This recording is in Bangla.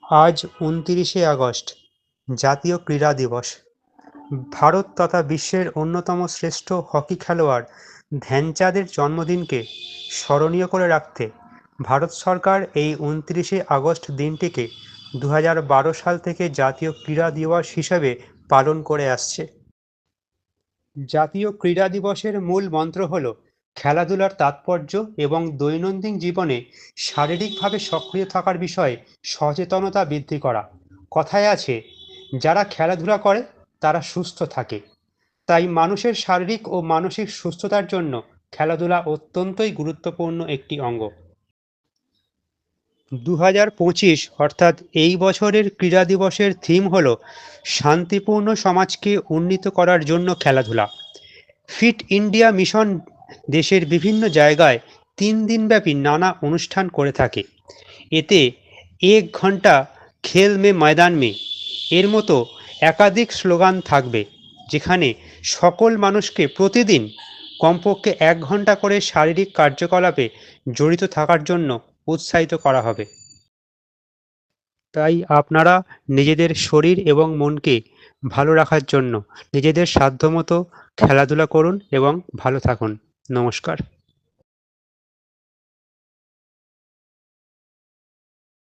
আজ ২৯শে আগস্ট, জাতীয় ক্রীড়া দিবস। ভারত তথা বিশ্বের অন্যতম শ্রেষ্ঠ হকি খেলোয়াড় ধ্যানচাঁদের জন্মদিনকে স্মরণীয় করে রাখতে ভারত সরকার এই ২৯শে আগস্ট দিনটিকে ২০১২ সাল থেকে জাতীয় ক্রীড়া দিবস হিসেবে পালন করে আসছে। জাতীয় ক্রীড়া দিবসের মূল মন্ত্র হল খেলাধুলার তাৎপর্য এবং দৈনন্দিন জীবনে শারীরিকভাবে সক্রিয় থাকার বিষয়ে সচেতনতা বৃদ্ধি করা। কথায় আছে, যারা খেলাধুলা করে তারা সুস্থ থাকে। তাই মানুষের শারীরিক ও মানসিক সুস্থতার জন্য খেলাধুলা অত্যন্তই গুরুত্বপূর্ণ একটি অঙ্গ। ২০২৫ অর্থাৎ এই বছরের ক্রীড়া দিবসের থিম হল শান্তিপূর্ণ সমাজকে উন্নীত করার জন্য খেলাধুলা। ফিট ইন্ডিয়া মিশন দেশের বিভিন্ন জায়গায় ৩ দিনব্যাপী নানা অনুষ্ঠান করে থাকে। এতে এক ঘন্টা খেল মে ময়দান মে এর মতো একাধিক স্লোগান থাকবে, যেখানে সকল মানুষকে প্রতিদিন কমপক্ষে ১ ঘন্টা করে শারীরিক কার্যকলাপে জড়িত থাকার জন্য উৎসাহিত করা হবে। তাই আপনারা নিজেদের শরীর এবং মনকে ভালো রাখার জন্য নিজেদের সাধ্যমতো খেলাধুলা করুন এবং ভালো থাকুন। নমস্কার।